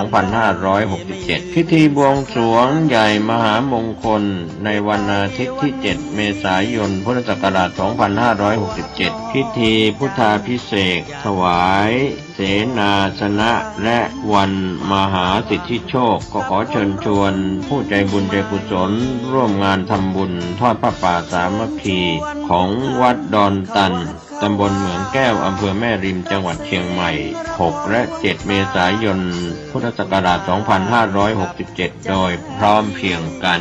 2567 พิธีบวงสรวงใหญ่มหามงคลในวันอาทิตย์ที่ 7 เมษายน พุทธศักราช 2567 พิธีพุทธาภิเษกถวายเสนาสนะและวันมหาสิทธิโชคก็ขอเชิญชวนผู้ใจบุญใจกุศลร่วมงานทำบุญทอดผ้าป่าสามัคคีของวัดดอนตันตำบลเหมืองแก้วอำเภอแม่ริมจังหวัดเชียงใหม่ 6 และ 7 เมษายน พุทธศักราช 2567 โดยพร้อมเพรียงกัน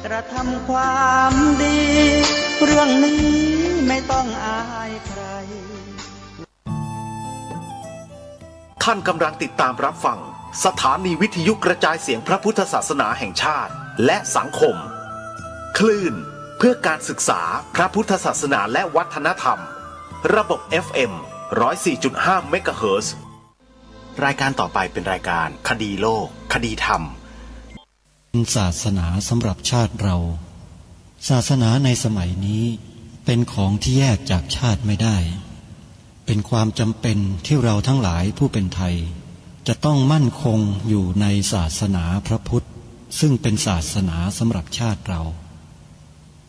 กระทำความดีเรื่องนี้ไม่ต้องอายใครท่านกำลังติดตามรับฟังสถานีวิทยุกระจายเสียงพระพุทธศาสนาแห่งชาติและสังคมคลื่นเพื่อการศึกษาพระพุทธศาสนาและวัฒนธรรมระบบ FM 104.5 เมกะเฮิรตซ์รายการต่อไปเป็นรายการคดีโลกคดีธรรมศาสนาสำหรับชาติเราศาสนาในสมัยนี้เป็นของที่แยกจากชาติไม่ได้เป็นความจำเป็นที่เราทั้งหลายผู้เป็นไทยจะต้องมั่นคงอยู่ในศาสนาพระพุทธซึ่งเป็นศาสนาสำหรับชาติเรา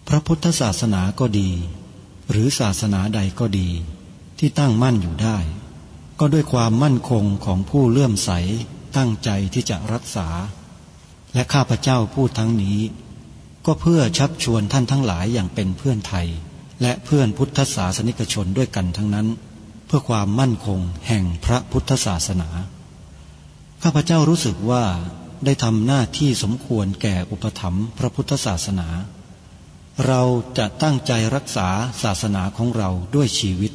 พระพุทธศาสนาก็ดีหรือศาสนาใดก็ดีที่ตั้งมั่นอยู่ได้ก็ด้วยความมั่นคงของผู้เลื่อมใสตั้งใจที่จะรักษาและข้าพเจ้าพูดทั้งนี้ก็เพื่อชักชวนท่านทั้งหลายอย่างเป็นเพื่อนไทยและเพื่อนพุทธศาสนิกชนด้วยกันทั้งนั้นเพื่อความมั่นคงแห่งพระพุทธศาสนาข้าพเจ้ารู้สึกว่าได้ทำหน้าที่สมควรแก่อุปถัมภ์พระพุทธศาสนาเราจะตั้งใจรักษาศาสนาของเราด้วยชีวิต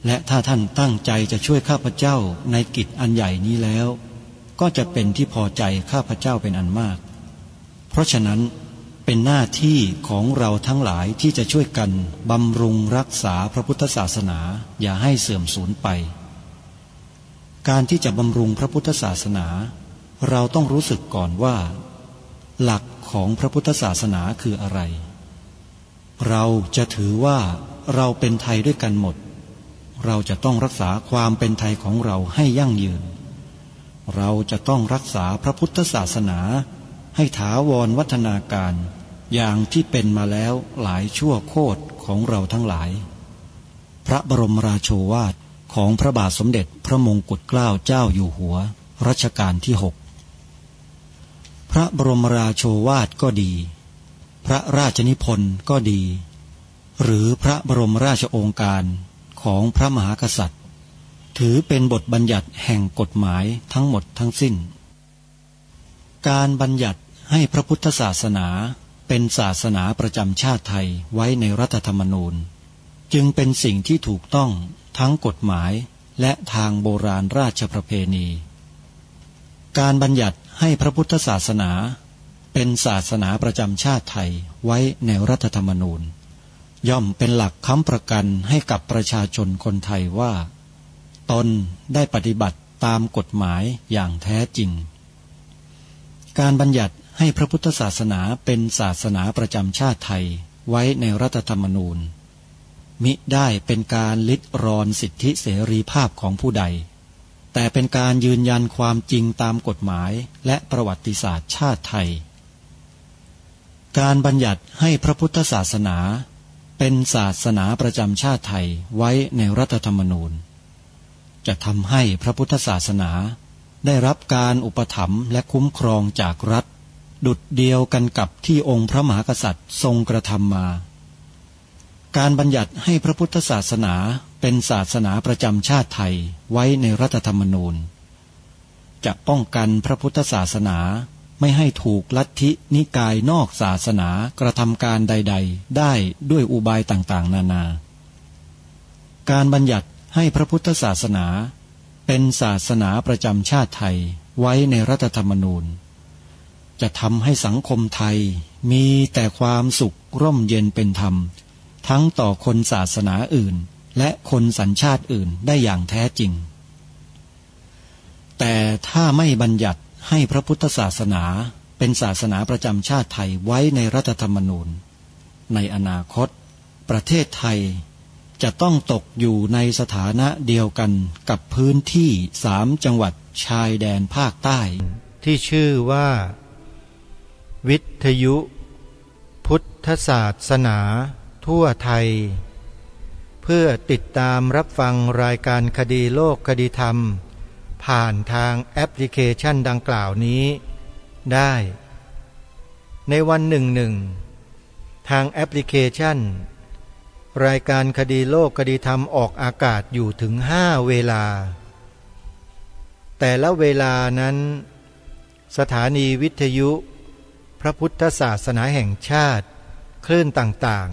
และถ้าท่านตั้งใจจะช่วยข้าพเจ้าในกิจอันใหญ่นี้แล้วก็จะเป็นที่พอใจข้าพเจ้าเป็นอันมากเพราะฉะนั้นเป็นหน้าที่ของเราทั้งหลายที่จะช่วยกันบำรุงรักษาพระพุทธศาสนาอย่าให้เสื่อมสูญไปการที่จะบำรุงพระพุทธศาสนาเราต้องรู้สึกก่อนว่าหลักของพระพุทธศาสนาคืออะไรเราจะถือว่าเราเป็นไทยด้วยกันหมดเราจะต้องรักษาความเป็นไทยของเราให้ยั่งยืนเราจะต้องรักษาพระพุทธศาสนาให้ถาวรวัฒนาการอย่างที่เป็นมาแล้วหลายชั่วโคตรของเราทั้งหลายพระบรมราโชวาทของพระบาทสมเด็จพระมงกุฎเกล้าเจ้าอยู่หัวรัชกาลที่ 6พระบรมราโชวาทก็ดีพระราชนิพนธ์ก็ดีหรือพระบรมราชโองการของพระมหากษัตริย์ถือเป็นบทบัญญัติแห่งกฎหมายทั้งหมดทั้งสิ้นการบัญญัติให้พระพุทธศาสนาเป็นศาสนาประจำชาติไทยไว้ในรัฐธรรมนูญจึงเป็นสิ่งที่ถูกต้องทั้งกฎหมายและทางโบราณราชประเพณีการบัญญัติให้พระพุทธศาสนาเป็นศาสนาประจำชาติไทยไว้ในรัฐธรรมนูญย่อมเป็นหลักค้ำประกันให้กับประชาชนคนไทยว่าตนได้ปฏิบัติตามกฎหมายอย่างแท้จริงการบัญญัติให้พระพุทธศาสนาเป็นศาสนาประจำชาติไทยไว้ในรัฐธรรมนูญมิได้เป็นการลิดรอนสิทธิเสรีภาพของผู้ใดแต่เป็นการยืนยันความจริงตามกฎหมายและประวัติศาสตร์ชาติไทยการบัญญัติให้พระพุทธศาสนาเป็นศาสนาประจำชาติไทยไว้ในรัฐธรรมนูญจะทำให้พระพุทธศาสนาได้รับการอุปถัมภ์และคุ้มครองจากรัฐดุจเดียวกันกับที่องค์พระมหากษัตริย์ทรงกระทำมาการบัญญัติให้พระพุทธศาสนาเป็นศาสนาประจำชาติไทยไว้ในรัฐธรรมนูญจะป้องกันพระพุทธศาสนาไม่ให้ถูกลัทธินิกายนอกศาสนากระทำการใดๆได้ด้วยอุบายต่างๆนานาการบัญญัติให้พระพุทธศาสนาเป็นศาสนาประจำชาติไทยไว้ในรัฐธรรมนูญจะทำให้สังคมไทยมีแต่ความสุขร่มเย็นเป็นธรรมทั้งต่อคนศาสนาอื่นและคนสัญชาติอื่นได้อย่างแท้จริงแต่ถ้าไม่บัญญัติให้พระพุทธศาสนาเป็นศาสนาประจำชาติไทยไว้ในรัฐธรรมนูญในอนาคตประเทศไทย จะต้องตกอยู่ในสถานะเดียวกันกับพื้นที่3 จังหวัดชายแดนภาคใต้ที่ชื่อว่าวิทยุพุทธศาสนาทั่วไทยเพื่อติดตามรับฟังรายการคดีโลกคดีธรรมผ่านทางแอปพลิเคชันดังกล่าวนี้ได้ในวันหนึ่งทางแอปพลิเคชันรายการคดีโลกคดีธรรมออกอากาศอยู่ถึง5 เวลาแต่ละเวลานั้นสถานีวิทยุพระพุทธศาสนาแห่งชาติคลื่นต่าง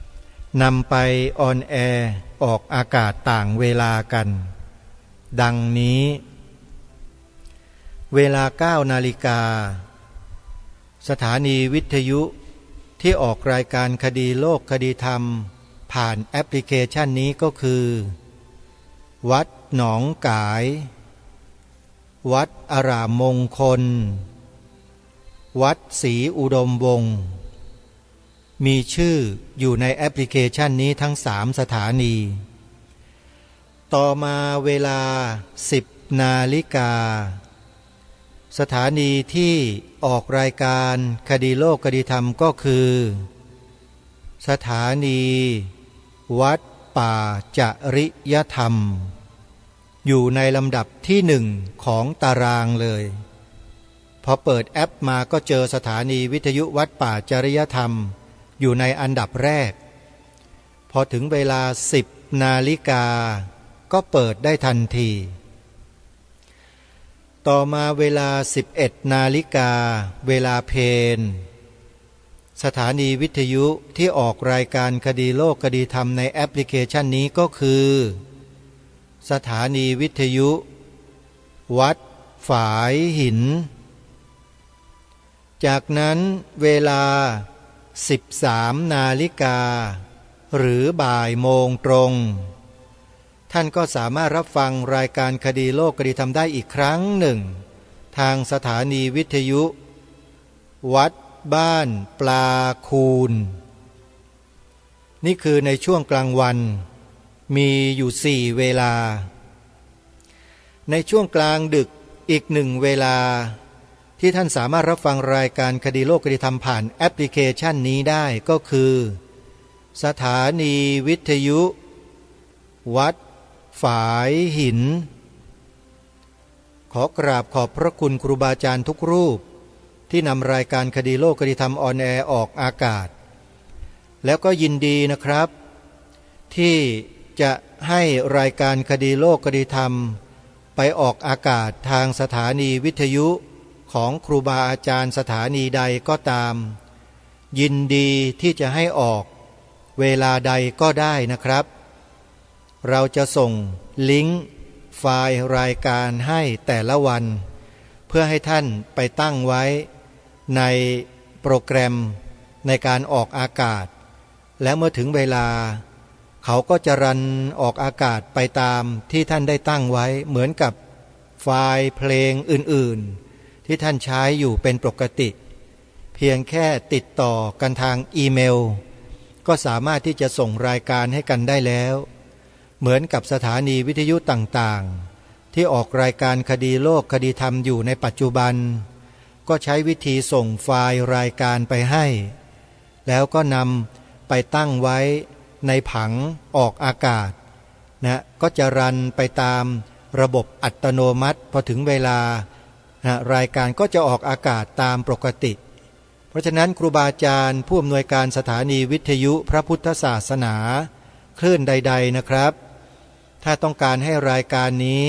ๆนำไปออนแอร์ออกอากาศต่างเวลากันดังนี้เวลา 9 นาฬิกาสถานีวิทยุที่ออกรายการคดีโลกคดีธรรมผ่านแอปพลิเคชันนี้ก็คือวัดหนองกายวัดอารามมงคลวัดศรีอุดมวงศ์มีชื่ออยู่ในแอปพลิเคชันนี้ทั้ง3 สถานีต่อมาเวลา 10 นาฬิกาสถานีที่ออกรายการคดีโลกคดีธรรมก็คือสถานีวัดป่าจริยธรรมอยู่ในลำดับที่1ของตารางเลยพอเปิดแอปมาก็เจอสถานีวิทยุวัดป่าจริยธรรมอยู่ในอันดับแรกพอถึงเวลา 10 นาฬิกาก็เปิดได้ทันทีต่อมาเวลา 11 นาฬิกาเวลาเพลสถานีวิทยุที่ออกรายการคดีโลกคดีธรรมในแอปพลิเคชันนี้ก็คือสถานีวิทยุวัดฝายหินจากนั้นเวลา 13 นาฬิกาหรือบ่ายโมงตรงท่านก็สามารถรับฟังรายการคดีโลกคดีธรรมได้อีกครั้งหนึ่งทางสถานีวิทยุวัดบ้านปลาคูนนี่คือในช่วงกลางวันมีอยู่4 เวลาในช่วงกลางดึกอีก1 เวลาที่ท่านสามารถรับฟังรายการคดีโลกคดีธรรมผ่านแอปพลิเคชันนี้ได้ก็คือสถานีวิทยุวัดฝายหินขอกราบขอบพระคุณครูบาอาจารย์ทุกรูปที่นำรายการคดีโลกคดีธรรมออนแอร์ออกอากาศแล้วก็ยินดีนะครับที่จะให้รายการคดีโลกคดีธรรมไปออกอากาศทางสถานีวิทยุของครูบาอาจารย์สถานีใดก็ตามยินดีที่จะให้ออกเวลาใดก็ได้นะครับเราจะส่งลิงก์ไฟล์รายการให้แต่ละวันเพื่อให้ท่านไปตั้งไว้ในโปรแกรมในการออกอากาศและเมื่อถึงเวลาเขาก็จะรันออกอากาศไปตามที่ท่านได้ตั้งไว้เหมือนกับไฟล์เพลงอื่นๆที่ท่านใช้อยู่เป็นปกติเพียงแค่ติดต่อกันทางอีเมลก็สามารถที่จะส่งรายการให้กันได้แล้วเหมือนกับสถานีวิทยุต่างๆที่ออกรายการคดีโลกคดีธรรมอยู่ในปัจจุบันก็ใช้วิธีส่งไฟล์รายการไปให้แล้วก็นำไปตั้งไว้ในผังออกอากาศนะก็จะรันไปตามระบบอัตโนมัติพอถึงเวลารายการก็จะออกอากาศตามปกติเพราะฉะนั้นครูบาอาจารย์ผู้อำนวยการสถานีวิทยุพระพุทธศาสนาคลื่นใดๆนะครับถ้าต้องการให้รายการนี้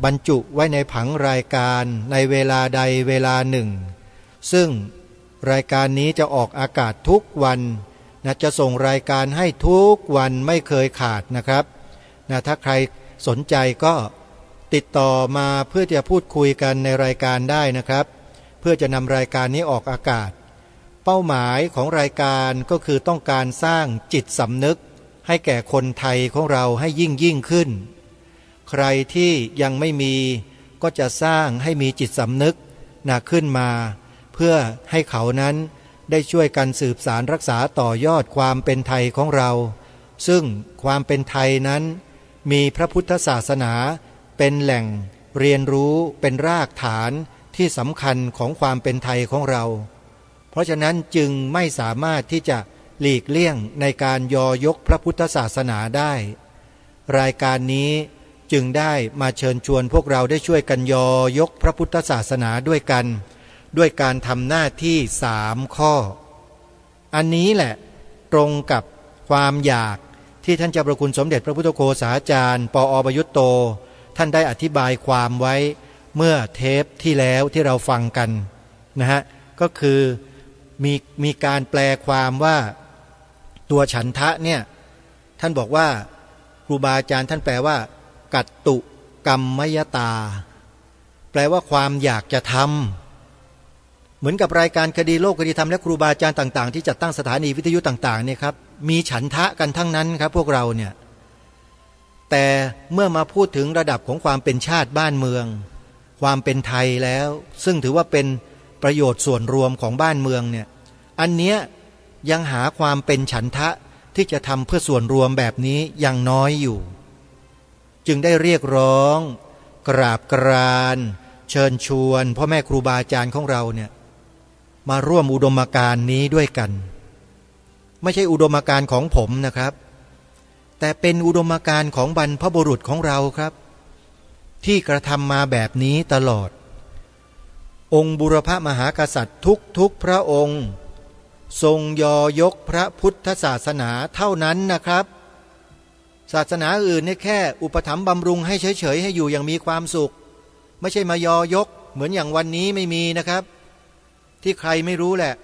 บรรจุไว้ในผังรายการในเวลาใดเวลาหนึ่งซึ่งรายการนี้จะออกอากาศทุกวันจะส่งรายการให้ทุกวันไม่เคยขาดนะครับถ้าใครสนใจก็ติดต่อมาเพื่อจะพูดคุยกันในรายการได้นะครับเพื่อจะนำรายการนี้ออกอากาศเป้าหมายของรายการก็คือต้องการสร้างจิตสำนึกให้แก่คนไทยของเราให้ยิ่งขึ้นใครที่ยังไม่มีก็จะสร้างให้มีจิตสำนึกขึ้นมาเพื่อให้เขานั้นได้ช่วยกันสืบสารรักษาต่อยอดความเป็นไทยของเรา ซึ่งความเป็นไทยนั้นมีพระพุทธศาสนาเป็นแหล่งเรียนรู้เป็นรากฐานที่สำคัญของความเป็นไทยของเราเพราะฉะนั้นจึงไม่สามารถที่จะหลีกเลี่ยงในการยอยกพระพุทธศาสนาได้รายการนี้จึงได้มาเชิญชวนพวกเราได้ช่วยกันยอยกพระพุทธศาสนาด้วยกันด้วยการทำหน้าที่3 ข้ออันนี้แหละตรงกับความอยากที่ท่านเจ้าประคุณสมเด็จพระพุทธโฆษาจารย์ปอ.ประยุตโตท่านได้อธิบายความไว้เมื่อเทปที่แล้วที่เราฟังกันนะฮะก็คือมีการแปลความว่าตัวฉันทะเนี่ยท่านบอกว่าครูบาอาจารย์ท่านแปลว่ากัตตุกรรมยตาแปลว่าความอยากจะทำเหมือนกับรายการคดีโลกคดีธรรมและครูบาอาจารย์ต่างๆที่จัดตั้งสถานีวิทยุต่างๆเนี่ยครับมีฉันทะกันทั้งนั้นครับพวกเราเนี่ยแต่เมื่อมาพูดถึงระดับของความเป็นชาติบ้านเมืองความเป็นไทยแล้วซึ่งถือว่าเป็นประโยชน์ส่วนรวมของบ้านเมืองเนี่ยอันเนี้ยยังหาความเป็นฉันทะที่จะทำเพื่อส่วนรวมแบบนี้ยังน้อยอยู่จึงได้เรียกร้องกราบกรานเชิญชวนพ่อแม่ครูบาอาจารย์ของเราเนี่ยมาร่วมอุดมการณ์นี้ด้วยกันไม่ใช่อุดมการณ์ของผมนะครับแต่เป็นอุดมการณ์ของบรรพบุรุษของเราครับที่กระทำมาแบบนี้ตลอดองค์บุรพมหากษัตริย์ทุกพระองค์ทรงยอยกพระพุทธศาสนาเท่านั้นนะครับศาสนาอื่นเนี่ยแค่อุปถัมภ์บำรุงให้เฉยๆให้อยู่อย่างมีความสุขไม่ใช่มายอยกเหมือนอย่างวันนี้ไม่มีนะครับที่ใครไม่รู้แหละ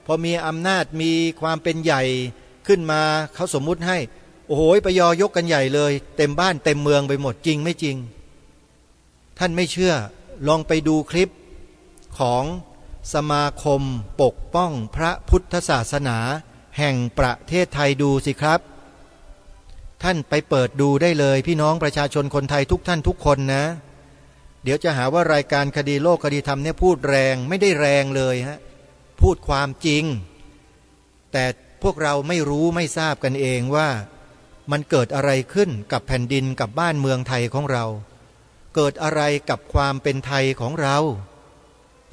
พอมีอำนาจมีความเป็นใหญ่ขึ้นมาเขาสมมุติให้โอ้โหไปยอยกกันใหญ่เลยเต็มบ้านเต็มเมืองไปหมดจริงไม่จริงท่านไม่เชื่อลองไปดูคลิปของสมาคมปกป้องพระพุทธศาสนาแห่งประเทศไทยดูสิครับท่านไปเปิดดูได้เลยพี่น้องประชาชนคนไทยทุกท่านทุกคนนะเดี๋ยวจะหาว่ารายการคดีโลกคดีธรรมเนี่ยพูดแรงไม่ได้แรงเลยฮะพูดความจริงแต่พวกเราไม่รู้ไม่ทราบกันเองว่ามันเกิดอะไรขึ้นกับแผ่นดินกับบ้านเมืองไทยของเราเกิดอะไรกับความเป็นไทยของเรา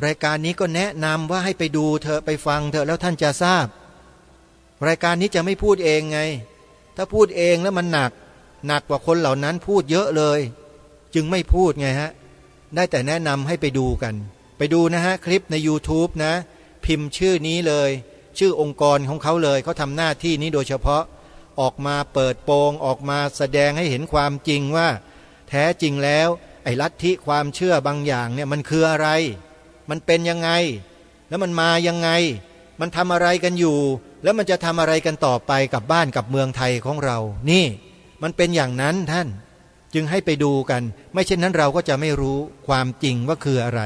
รายการนี้ก็แนะนำว่าให้ไปดูเถอะไปฟังเถอะแล้วท่านจะทราบรายการนี้จะไม่พูดเองไงถ้าพูดเองแล้วมันหนักกว่าคนเหล่านั้นพูดเยอะเลยจึงไม่พูดไงฮะได้แต่แนะนำให้ไปดูกันไปดูนะฮะคลิปใน YouTube นะพิมพ์ชื่อนี้เลยชื่อองค์กรของเขาเลยเขาทำหน้าที่นี้โดยเฉพาะออกมาเปิดโปงออกมาแสดงให้เห็นความจริงว่าแท้จริงแล้วไอ้ลัทธิความเชื่อบางอย่างเนี่ยมันคืออะไรมันเป็นยังไงแล้วมันมายังไงมันทำอะไรกันอยู่แล้วมันจะทำอะไรกันต่อไปกับบ้านกับเมืองไทยของเรานี่มันเป็นอย่างนั้นท่านจึงให้ไปดูกันไม่เช่นนั้นเราก็จะไม่รู้ความจริงว่าคืออะไร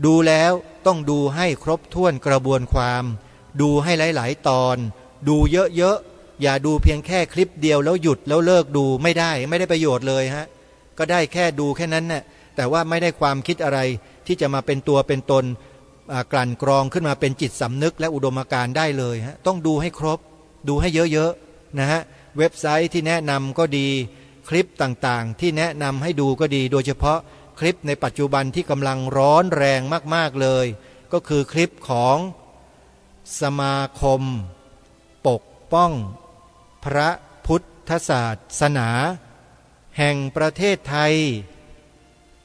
ดูแล้วต้องดูให้ครบถ้วนกระบวนความดูให้หลายๆตอนดูเยอะๆอย่าดูเพียงแค่คลิปเดียวแล้วหยุดแล้วเลิกดูไม่ได้ประโยชน์เลยฮะก็ได้แค่ดูแค่นั้นน่ะแต่ว่าไม่ได้ความคิดอะไรที่จะมาเป็นตัวเป็นตนกลั่นกรองขึ้นมาเป็นจิตสำนึกและอุดมการณ์ได้เลยฮะต้องดูให้ครบดูให้เยอะๆนะฮะเว็บไซต์ที่แนะนำก็ดีคลิปต่างๆที่แนะนำให้ดูก็ดีโดยเฉพาะคลิปในปัจจุบันที่กำลังร้อนแรงมากๆเลยก็คือคลิปของสมาคมปกป้องพระพุทธศาสนาแห่งประเทศไทย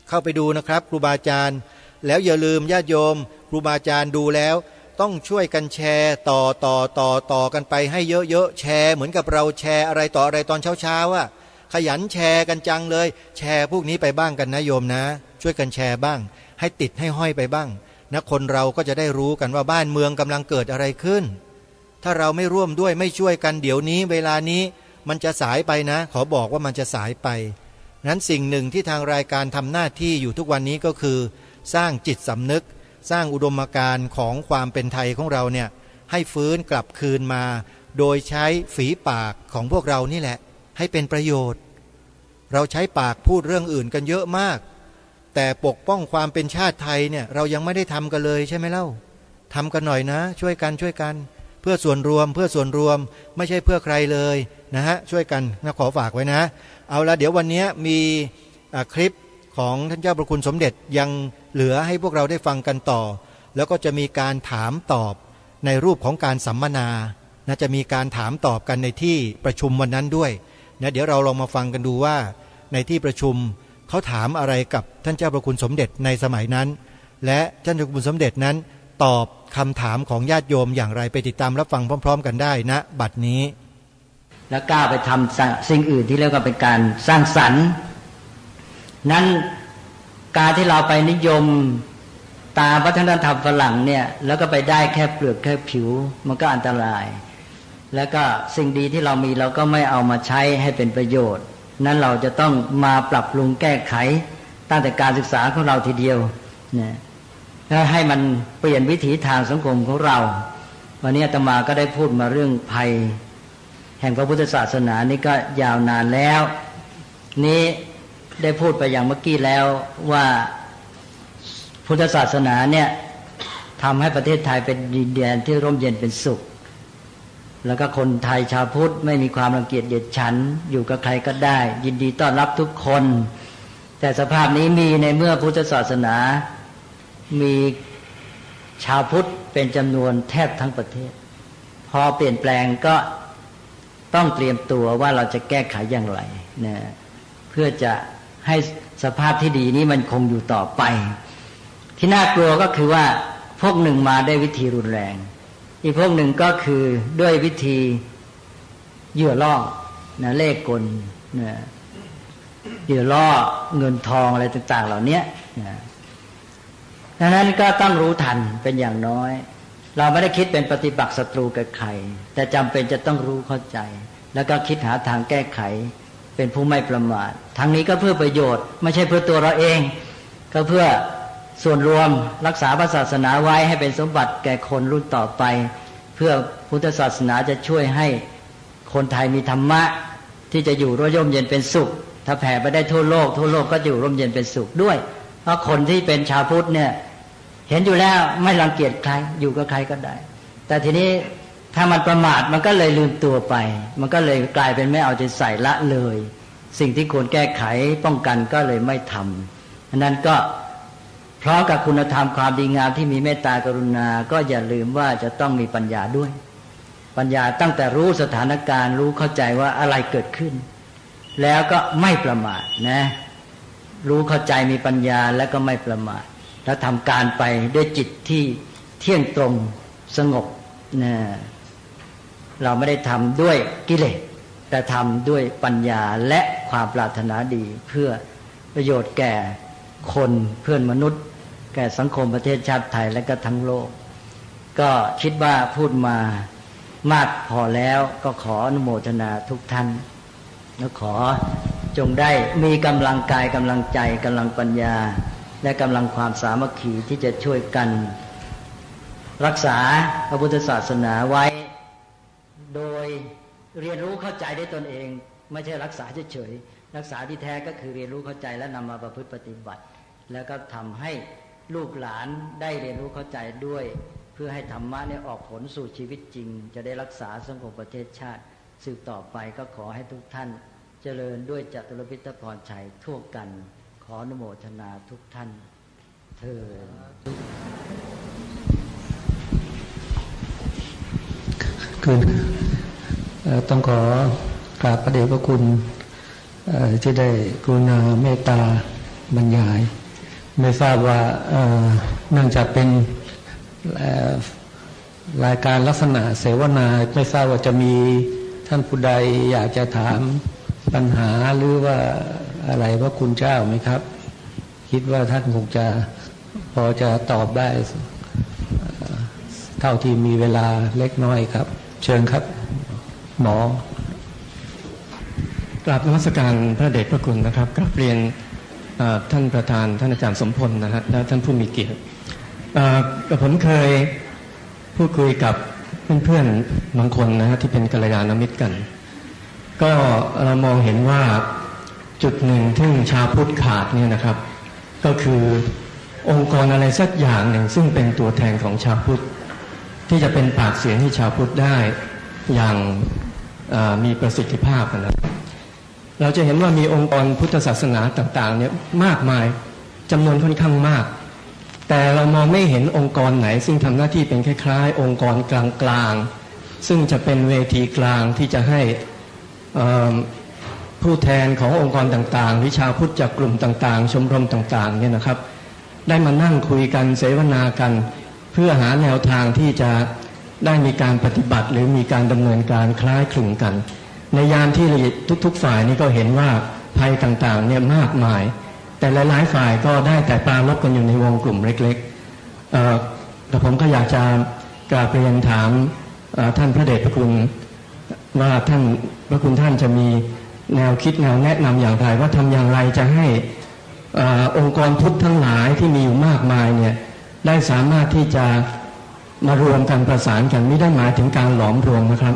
เข้าไปดูนะครับครูบาอาจารย์แล้วอย่าลืมญาติโยมครูบาอาจารย์ดูแล้วต้องช่วยกันแชร์ต่อกันไปให้เยอะๆแชร์เหมือนกับเราแชร์อะไรต่ออะไรตอนเช้าอ่ะขยันแชร์กันจังเลยแชร์พวกนี้ไปบ้างกันนะโยมนะช่วยกันแชร์บ้างให้ติดให้ห้อยไปบ้างนะคนเราก็จะได้รู้กันว่าบ้านเมืองกำลังเกิดอะไรขึ้นถ้าเราไม่ร่วมด้วยไม่ช่วยกันเดี๋ยวนี้เวลานี้มันจะสายไปนะขอบอกว่ามันจะสายไปนั้นสิ่งหนึ่งที่ทางรายการทำหน้าที่อยู่ทุกวันนี้ก็คือสร้างจิตสำนึกสร้างอุดมการณ์ของความเป็นไทยของเราเนี่ยให้ฟื้นกลับคืนมาโดยใช้ฝีปากของพวกเรานี่แหละให้เป็นประโยชน์เราใช้ปากพูดเรื่องอื่นกันเยอะมากแต่ปกป้องความเป็นชาติไทยเนี่ยเรายังไม่ได้ทำกันเลยใช่ไหมเล่าทำกันหน่อยนะช่วยกัน เพื่อส่วนรวมเพื่อส่วนรวมไม่ใช่เพื่อใครเลยนะฮะช่วยกันนะขอฝากไว้นะเอาละเดี๋ยววันนี้มีคลิปของท่านเจ้าประคุณสมเด็จยังเหลือให้พวกเราได้ฟังกันต่อแล้วก็จะมีการถามตอบในรูปของการสัมมนานะจะมีการถามตอบกันในที่ประชุมวันนั้นด้วยนะเดี๋ยวเราลองมาฟังกันดูว่าในที่ประชุมเขาถามอะไรกับท่านเจ้าประคุณสมเด็จในสมัยนั้นและท่านเจ้าประคุณสมเด็จนั้นตอบคำถามของญาติโยมอย่างไรไปติดตามรับฟังพร้อมๆกันได้นะบัดนี้แล้วกล้าไปทำสิ่งอื่นที่เรียกว่าเป็นการสร้างสรรค์นั้นการที่เราไปนิยมตามวัฒนธรรมฝรั่งเนี่ยแล้วก็ไปได้แค่เปลือกแค่ผิวมันก็อันตรายแล้วก็สิ่งดีที่เรามีเราก็ไม่เอามาใช้ให้เป็นประโยชน์นั้นเราจะต้องมาปรับปรุงแก้ไขตั้งแต่การศึกษาของเราทีเดียวนะแล้วให้มันเปลี่ยนวิถีทางสังคมของเราวันนี้อาตมาก็ได้พูดมาเรื่องภัยแห่งพระพุทธศาสนานี่ก็ยาวนานแล้วนี้ได้พูดไปอย่างเมื่อกี้แล้วว่าพุทธศาสนาเนี่ยทำให้ประเทศไทยเป็นดินแดนที่ร่มเย็นเป็นสุขแล้วก็คนไทยชาวพุทธไม่มีความรังเกียจเดียดฉันอยู่กับใครก็ได้ยินดีต้อนรับทุกคนแต่สภาพนี้มีในเมื่อพุทธศาสนามีชาวพุทธเป็นจำนวนแทบทั้งประเทศพอเปลี่ยนแปลงก็ต้องเตรียมตัวว่าเราจะแก้ไขอย่างไรนะเพื่อจะให้สภาพที่ดีนี้มันคงอยู่ต่อไปที่น่ากลัวก็คือว่าพวกหนึ่งมาได้วิธีรุนแรงอีกพวกหนึ่งก็คือด้วยวิธีเหยื่อล่อนะเล่ห์กลนะเหยื่อล่อเงินทองอะไรต่างๆเหล่านี้นะดังนั้นก็ต้องรู้ทันเป็นอย่างน้อยเราไม่ได้คิดเป็นปฏิปักษ์ศัตรูกับใครแต่จำเป็นจะต้องรู้เข้าใจแล้วก็คิดหาทางแก้ไขเป็นผู้ไม่ประมาททั้งนี้ก็เพื่อประโยชน์ไม่ใช่เพื่อตัวเราเองก็เพื่อส่วนรวมรักษาพระศาสนาไว้ให้เป็นสมบัติแก่คนรุ่นต่อไปเพื่อพุทธศาสนาจะช่วยให้คนไทยมีธรรมะที่จะอยู่ร่มเย็นเป็นสุขถ้าแผ่ไปได้ทั่วโลกก็จะอยู่ร่มเย็นเป็นสุขด้วยเพราะคนที่เป็นชาวพุทธเนี่ยเห็นอยู่แล้วไม่รังเกียจใครอยู่กับใครก็ได้แต่ทีนี้ถ้ามันประมาทมันก็เลยลืมตัวไปมันก็เลยกลายเป็นไม่เอาใจใส่ละเลยสิ่งที่ควรแก้ไขป้องกันก็เลยไม่ทำอันนั้นก็พร้อมกับคุณธรรมความดีงามที่มีเมตตากรุณาก็อย่าลืมว่าจะต้องมีปัญญาด้วยปัญญาตั้งแต่รู้สถานการณ์รู้เข้าใจว่าอะไรเกิดขึ้นแล้วก็ไม่ประมาทนะรู้เข้าใจมีปัญญาแล้วก็ไม่ประมาทแล้วทำการไปด้วยจิตที่เที่ยงตรงสงบนะเราไม่ได้ทำด้วยกิเลสแต่ทำด้วยปัญญาและความปรารถนาดีเพื่อประโยชน์แก่คนเพื่อนมนุษย์แก่สังคมประเทศชาติไทยและก็ทั้งโลกก็คิดว่าพูดมามากพอแล้วก็ขออนุโมทนาทุกท่านและขอจงได้มีกำลังกายกำลังใจกำลังปัญญาและกำลังความสามัคคีที่จะช่วยกันรักษาพระพุทธศาสนาไว้โดยเรียนรู้เข้าใจได้ตนเองไม่ใช่รักษาเฉยๆรักษาที่แท้ก็คือเรียนรู้เข้าใจและนำมาประพฤติปฏิบัติแล้วก็ทำให้ลูกหลานได้เรียนรู้เข้าใจด้วยเพื่อให้ธรรมะเนี่ยออกผลสู่ชีวิตจริงจะได้รักษาสังคมประเทศชาติสืบต่อไปก็ขอให้ทุกท่านเจริญด้วยจตุรพิทพรชัยทั่วกันขออนุโมทนาทุกท่านเถิดต้องขอกราบพระเดชพระคุณที่ได้กรุณาเมตตาบรรยายไม่ทราบว่าเนื่องจากเป็นรายการลักษณะเสวนาไม่ทราบว่าจะมีท่านผู้ใดอยากจะถามปัญหาหรือว่าอะไรพระคุณเจ้าไหมครับคิดว่าท่านคงจะพอจะตอบได้เท่าที่มีเวลาเล็กน้อยครับเชิญครับหมอกราบนมัสการพระเดชพระคุณนะครับกราบเรียนท่านประธานท่านอาจารย์สมพลนะฮะและท่านผู้มีเกียรติผมเคยพูดคุยกับเพื่อนๆบางคนนะฮะที่เป็นกัลยาณมิตรกันก็เรามองเห็นว่าจุดหนึ่งที่ชาวพุทธขาดเนี่ยนะครับก็คือองค์กรอะไรสักอย่างหนึ่งซึ่งเป็นตัวแทนของชาวพุทธ ที่จะเป็นปากเสียงให้ชาวพุทธได้อย่างมีประสิทธิภาพนะเราจะเห็นว่ามีองค์กรพุทธศาสนาต่างๆเนี่ยมากมายจำนวนค่อนข้างมากแต่เรามองไม่เห็นองค์กรไหนซึ่งทำหน้าที่เป็นคล้ายๆองค์กรกลางๆซึ่งจะเป็นเวทีกลางที่จะให้ผู้แทนขององค์กรต่างๆวิชาพุทธจากกลุ่มต่างๆชมรมต่างๆเนี่ยนะครับได้มานั่งคุยกันเสวนากันเพื่อหาแนวทางที่จะได้มีการปฏิบัติหรือมีการดำเนินการคล้ายคลึงกันในยามที่ทุกๆฝ่ายนี้ก็เห็นว่าภัยต่างๆเนี่ยมากมายแต่หลายๆฝ่ายก็ได้แต่ปราลบกันอยู่ในวงกลุ่มเล็กๆแต่ผมก็อยากจะกราบเรียนถามท่านพระเดชพระคุณว่าท่านพระคุณท่านจะมีแนวคิดแนวแนะนำอย่างไรว่าทำอย่างไรจะให้องค์กรพุทธทั้งหลายที่มีอยู่มากมายเนี่ยได้สามารถที่จะมารวมกันประสานกันไม่ได้หมายถึงการหลอมรวมนะครับ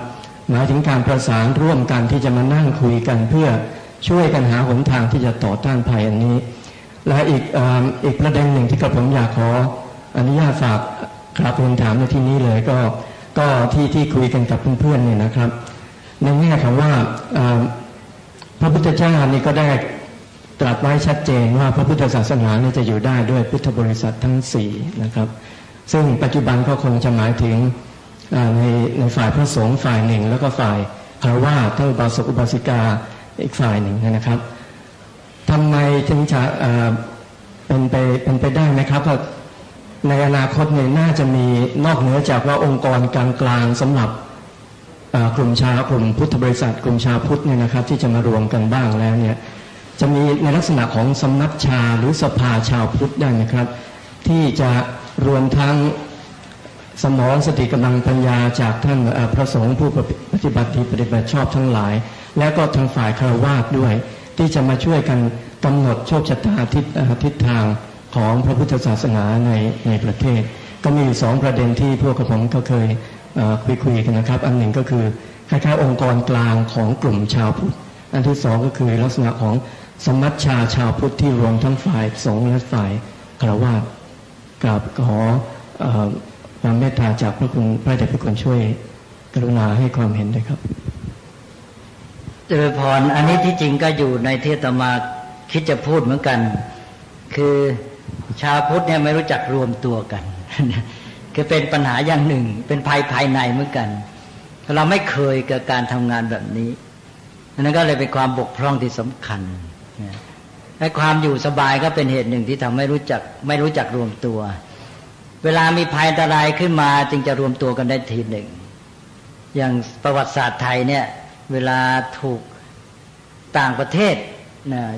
หมายถึงการประสานร่วมกันที่จะมานั่งคุยกันเพื่อช่วยกันหาหนทางที่จะต่อต้านภัยอันนี้และอีกประเด็นหนึ่งที่กระผมอยากขออนุญาตฝากกราบเรียนถามในที่นี้เลยก็ที่คุยกันกับเพื่อนๆเนี่ยนะครับในแง่ของว่าพระพุทธเจ้านี่ก็ได้ตรัสไว้ชัดเจนว่าพระพุทธศาสนาเนี่ยจะอยู่ได้ด้วยพุทธบริษัททั้ง4นะครับซึ่งปัจจุบันก็คงจะหมายถึงในฝ่ายพระสงฆ์ฝ่ายหนึ่งแล้วก็ฝ่ายคฤหัสถ์อุบาสกอุบาสิกาอีกฝ่ายหนึ่งนะครับทำไมถึงจะเป็นไปได้ไหมครับว่าในอนาคตเนี่ยน่าจะมีนอกเหนือจากว่าองค์กรกลางๆสำหรับกลุ่มพุทธบริษัทกลุ่มชาวพุทธเนี่ยนะครับที่จะมารวมกันบ้างแล้วเนี่ยจะมีในลักษณะของสำนักชาหรือสภาชาวพุทธได้ไหมครับที่จะรวมทั้งสมองสติกำลังปัญญาจากท่านพระสงฆ์ผู้ปฏิบัติดีปฏิบัติชอบทั้งหลายและก็ทางฝ่ายฆราวาสด้วยที่จะมาช่วยกันกำหนดโชคชะตาทิศทางของพระพุทธศาสนาในประเทศก็มีอยู่2ประเด็นที่พวกผมก็เคยคุยกันนะครับอันหนึ่งก็คือคล้ายๆองค์กรกลางของกลุ่มชาวพุทธอันที่2ก็คือลักษณะของสมัชชาชาวพุทธที่รวมทั้งฝ่ายสงฆ์และฝ่ายฆราวาสกราบขอความเมตตาจากพระคุณพระเดชพระคุณช่วยกรุณาให้ความเห็นด้วยครับเจริญพรอันนี้ที่จริงก็อยู่ในที่อาตมาคิดจะพูดเหมือนกันคือชาวพุทธเนี่ยไม่รู้จักรวมตัวกันคือเป็นปัญหาอย่างหนึ่งเป็นภัยภายในเหมือนกันเราไม่เคยกับการทำงานแบบนี้นั่นก็เลยเป็นความบกพร่องที่สำคัญให้ความอยู่สบายก็เป็นเหตุหนึ่งที่ทำให้ไม่รู้จักรวมตัวเวลามีภัยอันตรายขึ้นมาจึงจะรวมตัวกันได้ทีหนึ่งอย่างประวัติศาสตร์ไทยเนี่ยเวลาถูกต่างประเทศ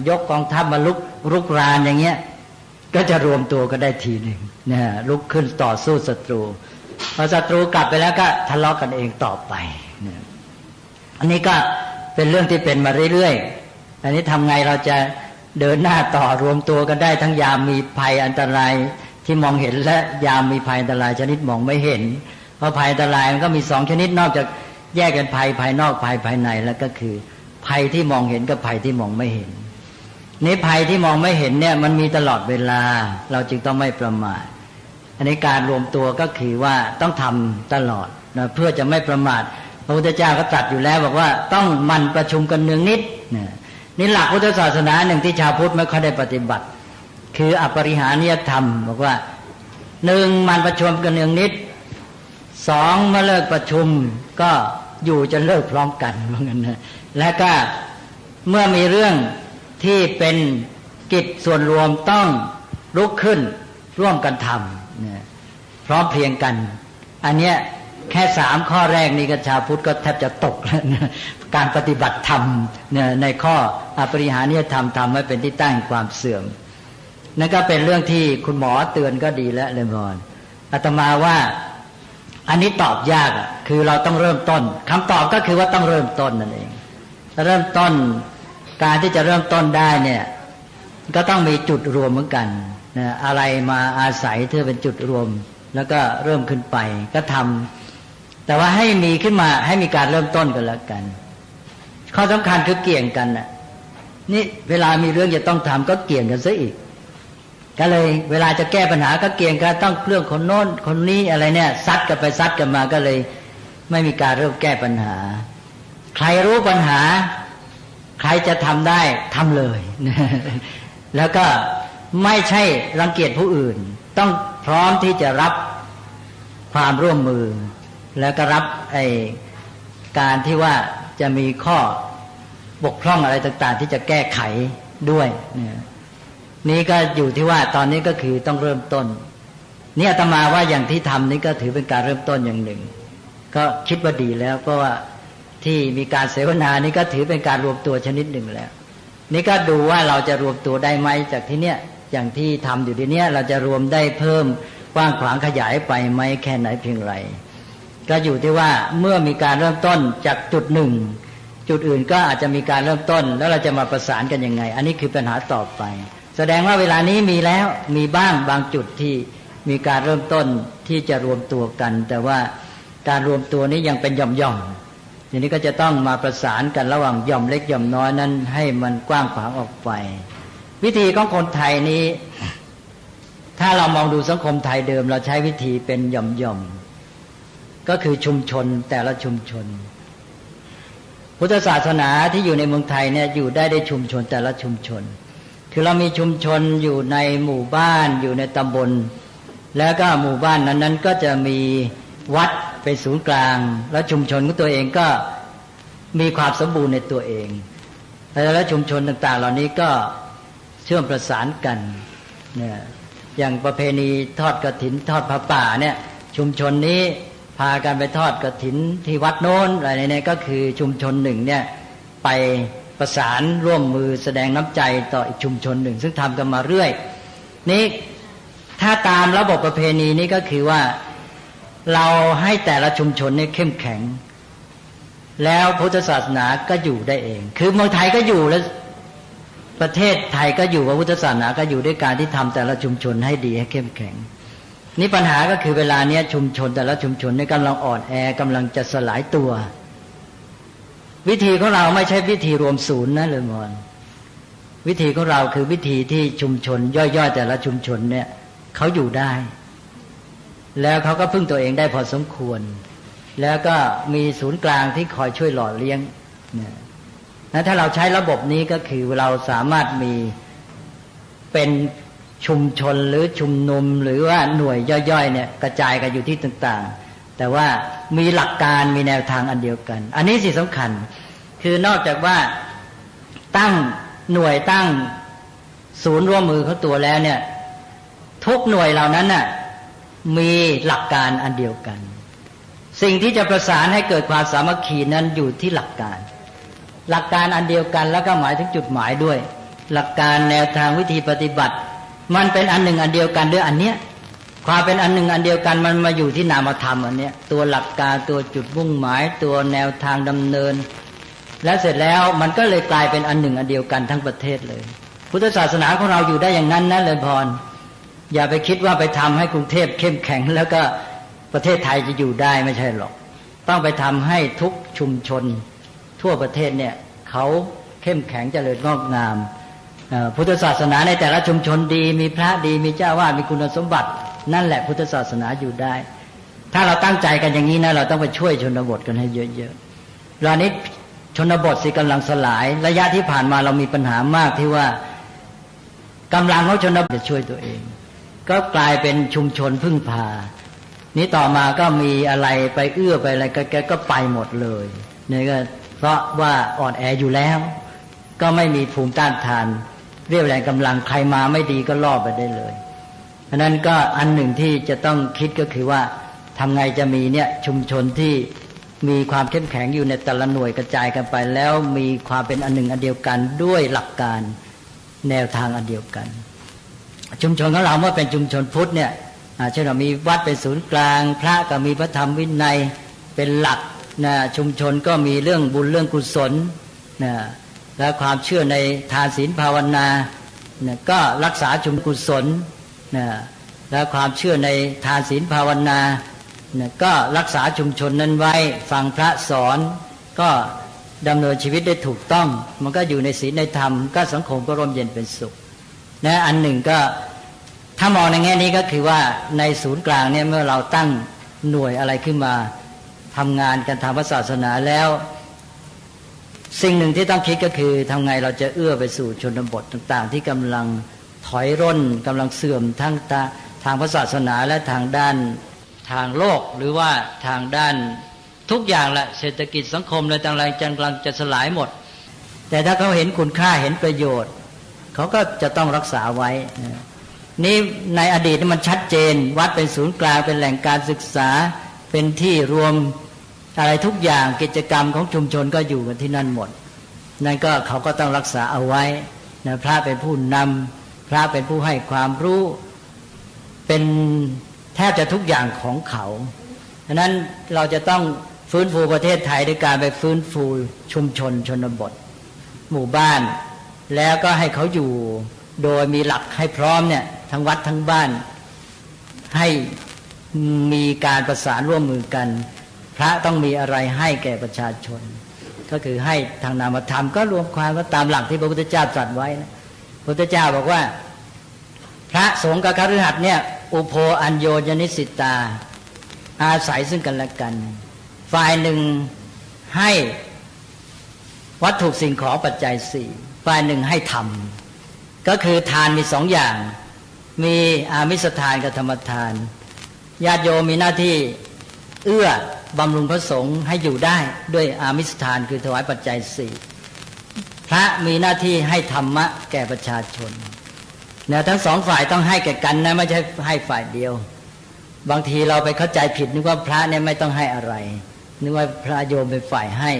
ยกกองทัพมาลุกรานอย่างเงี้ยก็จะรวมตัวกันได้ทีหนึ่งลุกขึ้นต่อสู้ศัตรูพอศัตรูกลับไปแล้วก็ทะเลาะกันเองต่อไปอันนี้ก็เป็นเรื่องที่เป็นมาเรื่อยๆอันนี้ทำไงเราจะเดินหน้าต่อรวมตัวกันได้ทั้งยามมีภัยอันตรายที่มองเห็นและยามมีภัยอันตรายชนิดมองไม่เห็นเพราะภัยอันตรายมันก็มี2ชนิดนอกจากแยกกันภัยภายนอกภัยภายในแล้วก็คือภัยที่มองเห็นกับภัยที่มองไม่เห็นนี่ภัยที่มองไม่เห็นเนี่ยมันมีตลอดเวลาเราจึงต้องไม่ประมาทอันนี้การรวมตัวก็คือว่าต้องทำตลอดนะเพื่อจะไม่ประมาทพระพุทธเจ้าก็ตรัสอยู่แล้วบอกว่าต้องหมั่นประชุมกันเนืองนิดนี่หลักพุทธศาสนาหนึ่งที่ชาวพุทธไม่ค่อยได้ปฏิบัติคืออปริหานิยธรรมบอกว่า1มันประชุมกันเนืองนิด2เมื่อเลิกประชุมก็อยู่จะเลิกพร้อมกันว่างั้นนะและก็เมื่อมีเรื่องที่เป็นกิจส่วนรวมต้องลุกขึ้นร่วมกันทำพร้อมเพรียงกันอันเนี้ยแค่3ข้อแรกนี้ก็ชาวพุทธก็แทบจะตกแล้วนะการปฏิบัติธรรมในข้ออปริหานิยธรรมทำให้เป็นที่ตั้งแห่งความเสื่อมนั่นก็เป็นเรื่องที่คุณหมอเตือนก็ดีแล้วเลยบอลอาตมาว่าอันนี้ตอบยากคือเราต้องเริ่มต้นคำตอบก็คือว่าต้องเริ่มต้นนั่นเองเริ่มต้นการที่จะเริ่มต้นได้เนี่ยก็ต้องมีจุดรวมเหมือนกันนะอะไรมาอาศัยเพื่อเป็นจุดรวมแล้วก็เริ่มขึ้นไปก็ทำแต่ว่าให้มีขึ้นมาให้มีการเริ่มต้นกันแล้วกันข้อสำคัญคือเกี่ยงกันน่ะนี่เวลามีเรื่องจะต้องทำก็เกี่ยงกันซะอีก ก็เลยเวลาจะแก้ปัญหาก็เกี่ยงกันต้องเรื่องคนโน้นคนนี้อะไรเนี่ยซัดกันไปซัดกันมาก็เลยไม่มีการเริ่มแก้ปัญหาใครรู้ปัญหาใครจะทำได้ทำเลย แล้วก็ไม่ใช่รังเกียจผู้อื่นต้องพร้อมที่จะรับความร่วมมือแล้วก็รับการที่ว่าจะมีข้อบกพร่องอะไรต่างๆที่จะแก้ไขด้วยนี่ก็อยู่ที่ว่าตอนนี้ก็คือต้องเริ่มต้นนี่อาตมาว่าอย่างที่ทำนี่ก็ถือเป็นการเริ่มต้นอย่างหนึ่งก็คิดว่าดีแล้วเพราะว่าที่มีการเสวนานี่ก็ถือเป็นการรวมตัวชนิดหนึ่งแล้วนี่ก็ดูว่าเราจะรวมตัวได้ไหมจากที่เนี้ยอย่างที่ทำอยู่ที่เนี้ยเราจะรวมได้เพิ่มกว้างขวางขยายไปไหมแค่ไหนเพียงไรก็อยู่ที่ว่าเมื่อมีการเริ่มต้นจากจุดหนึ่งจุดอื่นก็อาจจะมีการเริ่มต้นแล้วเราจะมาประสานกันยังไงอันนี้คือปัญหาต่อไปแสดงว่าเวลานี้มีแล้วมีบ้างบางจุดที่มีการเริ่มต้นที่จะรวมตัวกันแต่ว่าการรวมตัวนี้ยังเป็นหย่อมๆทีนี้ก็จะต้องมาประสานกันระหว่างหย่อมเล็กหย่อมน้อยนั้นให้มันกว้างขวางออกไปวิธีของคนไทยนี้ถ้าเรามองดูสังคมไทยเดิมเราใช้วิธีเป็นหย่อมๆก็คือชุมชนแต่ละชุมชนพุทธศาสนาที่อยู่ในเมืองไทยเนี่ยอยู่ได้ชุมชนแต่ละชุมชนคือเรามีชุมชนอยู่ในหมู่บ้านอยู่ในตำบลแล้วก็หมู่บ้านนั้นๆก็จะมีวัดเป็นศูนย์กลางแล้วชุมชนของตัวเองก็มีความสมบูรณ์ในตัวเองแล้วชุมชนต่างๆเหล่านี้ก็เชื่อมประสานกันเนี่ยอย่างประเพณีทอดกฐินทอดผ้าป่าเนี่ยชุมชนนี้พากันไปทอดกฐินที่วัดโน้นอะไรเนี่ยก็คือชุมชนหนึ่งเนี่ยไปประสานร่วมมือแสดงน้ำใจต่ออีกชุมชนหนึ่งซึ่งทำกันมาเรื่อยนี่ถ้าตามระบบประเพณีนี้ก็คือว่าเราให้แต่ละชุมชนเนี่ยเข้มแข็งแล้วพุทธศาสนาก็อยู่ได้เองคือเมืองไทยก็อยู่แล้วประเทศไทยก็อยู่กับพุทธศาสนาก็อยู่ด้วยการที่ทำแต่ละชุมชนให้ดีให้เข้มแข็งนี่ปัญหาก็คือเวลาเนี้ยชุมชนแต่ละชุมชนนี่กำลังอ่อนแอกำลังจะสลายตัววิธีของเราไม่ใช่วิธีรวมศูนย์นะเลยมอนวิธีของเราคือวิธีที่ชุมชนย่อยๆแต่ละชุมชนเนี่ยเขาอยู่ได้แล้วเขาก็พึ่งตัวเองได้พอสมควรแล้วก็มีศูนย์กลางที่คอยช่วยหล่อเลี้ยงนะถ้าเราใช้ระบบนี้ก็คือเราสามารถมีเป็นชุมชนหรือชุมนุมหรือว่าหน่วยย่อยๆเนี่ยกระจายกันอยู่ที่ต่างๆแต่ว่ามีหลักการมีแนวทางอันเดียวกันอันนี้สิสำคัญคือนอกจากว่าตั้งหน่วยตั้งศูนย์ร่วมมือเขาตัวแล้วเนี่ยทุกหน่วยเหล่านั้นน่ะมีหลักการอันเดียวกันสิ่งที่จะประสานให้เกิดความสามัคคีนั้นอยู่ที่หลักการอันเดียวกันแล้วก็หมายถึงจุดหมายด้วยหลักการแนวทางวิธีปฏิบัติมันเป็นอันหนึ่งอันเดียวกันด้วยอันเนี้ยความเป็นอันหนึ่งอันเดียวกันมันมาอยู่ที่นามธรรมอันเนี้ยตัวหลักการตัวจุดมุ่งหมายตัวแนวทางดำเนินและเสร็จแล้วมันก็เลยกลายเป็นอันหนึ่งอันเดียวกันทั้งประเทศเลยพุทธศาสนาของเราอยู่ได้อย่างนั้นนะเลยพรอย่าไปคิดว่าไปทำให้กรุงเทพเข้มแข็งแล้วก็ประเทศไทยจะอยู่ได้ไม่ใช่หรอกต้องไปทำให้ทุกชุมชนทั่วประเทศเนี่ยเขาเข้มแข็งเจริญงอกงามพุทธศาสนาในแต่ละชุมชนดีมีพระดีมีเจ้าวาดมีคุณสมบัตินั่นแหละพุทธศาสนาอยู่ได้ถ้าเราตั้งใจกันอย่างนี้นะเราต้องไปช่วยชนบทกันให้เยอะๆตอนนี้ชนบทสิกำลังสลายระยะที่ผ่านมาเรามีปัญหามากที่ว่ากำลังของชนบทจะช่วยตัวเองก็กลายเป็นชุมชนพึ่งพานี้ต่อมาก็มีอะไรไปเอื้อไปอะไรก็ไปหมดเลยนี่ก็เพราะว่าอ่อนแออยู่แล้วก็ไม่มีภูมิต้านทานเรียกแรงกำลังใครมาไม่ดีก็ล่อไปได้เลยเพราะนั้นก็อันหนึ่งที่จะต้องคิดก็คือว่าทำไงจะมีเนี่ยชุมชนที่มีความเข้มแข็งอยู่ในแต่ละหน่วยกระจายกันไปแล้วมีความเป็นอันหนึ่งอันเดียวกันด้วยหลักการแนวทางอันเดียวกันชุมชนของเราเมื่อเป็นชุมชนพุทธเนี่ยเช่นเรามีวัดเป็นศูนย์กลางพระก็มีพระธรรมวินัยเป็นหลักนะชุมชนก็มีเรื่องบุญเรื่องกุศลนะและความเชื่อในทานศีลภาวนานะก็รักษาชุมกุศลนะและความเชื่อในทานศีลภาวนานะก็รักษาชุมชนนั้นไว้ฟังพระสอนก็ดำเนินชีวิตได้ถูกต้องมันก็อยู่ในศีลในธรรมก็สังคมก็ร่มเย็นเป็นสุขนะอันหนึ่งก็ ถ้ามองในแง่นี้ก็คือว่าในศูนย์กลางเนี่ยเมื่อเราตั้งหน่วยอะไรขึ้นมาทำงานกันทางศาสนาแล้วสิ่งหนึ่งที่ต้องคิดก็คือทำไงเราจะเอื้อไปสู่ชนบทต่างๆที่กำลังถอยร่นกำลังเสื่อมทั้งทางศาสนาและทางด้านทางโลกหรือว่าทางด้านทุกอย่างละเศรษฐกิจสังคมอะไรต่างๆกำลังจะสลายหมดแต่ถ้าเขาเห็นคุณค่าเห็นประโยชน์เขาก็จะต้องรักษาไว้นี่ในอดีตมันชัดเจนวัดเป็นศูนย์กลางเป็นแหล่งการศึกษาเป็นที่รวมอะไรทุกอย่างกิจกรรมของชุมชนก็อยู่กันที่นั่นหมดนั่นก็เขาก็ต้องรักษาเอาไว้นะพระเป็นผู้นำพระเป็นผู้ให้ความรู้เป็นแทบจะทุกอย่างของเขาฉะนั้นเราจะต้องฟื้นฟูประเทศไทยด้วยการไปฟื้นฟูชุมชนชนบทหมู่บ้านแล้วก็ให้เขาอยู่โดยมีหลักให้พร้อมเนี่ยทั้งวัดทั้งบ้านให้มีการประสานร่วมมือกันพระต้องมีอะไรให้แก่ประชาชนก็คือให้ทางนามธรรมก็รวมความว่าตามหลักที่พระพุทธเจ้าตรัสไว้นะพระพุทธเจ้าบอกว่าพระสงฆ์กับคฤหัสถ์เนี่ยอุโภอัญโยยนิสิตาอาศัยซึ่งกันและกันฝ่ายหนึ่งให้วัตถุสิ่งของปัจจัยสี่ฝ่ายหนึ่งให้ธรรมก็คือทานมีสองอย่างมีอามิสทานกับธรรมทานญาติโยมมีหน้าที่เอื้อบำรุงพระสงฆ์ให้อยู่ได้ด้วยอามิสทานคือถวายปัจจัยสี่พระมีหน้าที่ให้ธรรมะแก่ประชาชนเนี่ยทั้งสองฝ่ายต้องให้แก่กันนะไม่ใช่ให้ฝ่ายเดียวบางทีเราไปเข้าใจผิดนึกว่าพระเนี่ยไม่ต้องให้อะไรนึกว่าพระโยมเป็นฝ่ายให้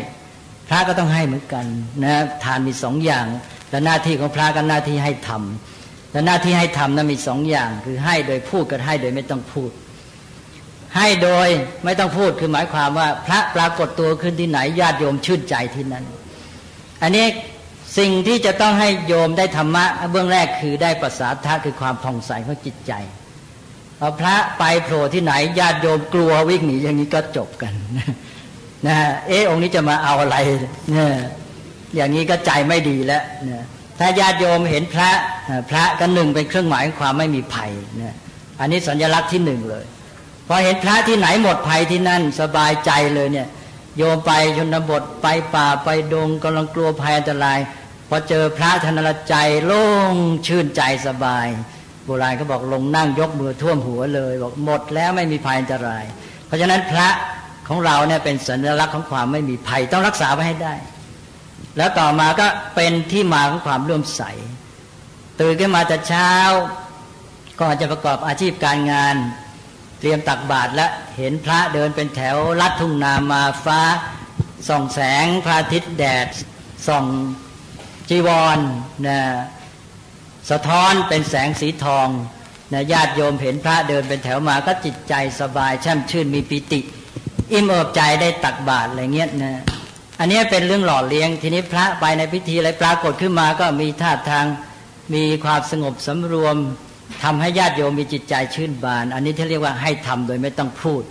พระก็ต้องให้เหมือนกันนะทานมีสองอย่างและหน้าที่ของพระก็หน้าที่ให้ธรรมและหน้าที่ให้ธรรมนั้นมีสองอย่างคือให้โดยพูดกับให้โดยไม่ต้องพูดให้โดยไม่ต้องพูดคือหมายความว่าพระปรากฏตัวขึ้นที่ไหนญาติโยมชื่นใจที่นั้นอันนี้สิ่งที่จะต้องให้โยมได้ธรรมะเบื้องแรกคือได้ประสาทะคือความผ่องใสของจิตใจพอพระไปโผล่ที่ไหนญาติโยมกลัววิ่งหนีอย่างนี้ก็จบกันนะองค์นี้จะมาเอาอะไรเนี่ยอย่างนี้ก็ใจไม่ดีแล้วเนี่ยถ้าญาติโยมเห็นพระก็หนึ่งเป็นเครื่องหมายของความไม่มีภัยเนี่ยอันนี้สัญลักษณ์ที่หนึ่งเลยพอเห็นพระที่ไหนหมดภัยที่นั่นสบายใจเลยเนี่ยโยมไปชนบทไปป่าไปดงกำลังกลัวภัยอันตรายพอเจอพระธนรใจโล่งชื่นใจสบายโบราณเขาบอกลงนั่งยกมือท่วมหัวเลยบอกหมดแล้วไม่มีภัยอันตรายเพราะฉะนั้นพระของเราเนี่ยเป็นสัญลักษณ์ของความไม่มีภัยต้องรักษาไว้ให้ได้แล้วต่อมาก็เป็นที่มาของความเลื่อมใสตื่นขึ้นมาแต่เช้าก่อนจะประกอบอาชีพการงานเตรียมตักบาตรและเห็นพระเดินเป็นแถวลัดทุ่งนามาฟ้าส่องแสงพระอาทิตย์แดดส่องจีวรนะสะท้อนเป็นแสงสีทองนะญาติโยมเห็นพระเดินเป็นแถวมาก็จิตใจสบายแช่มชื่นมีปิติอิ่มเอิบใจได้ตักบาตรอะไรเงี้ยนะอันนี้เป็นเรื่องหล่อเลี้ยงทีนี้พระไปในพิธีอะไรปรากฏขึ้นมาก็มีท่าทางมีความสงบสำรวมทำให้ญาติโยมมีจิตใจชื่นบานอันนี้ที่เรียกว่าให้ทำโดยไม่ต้องพูด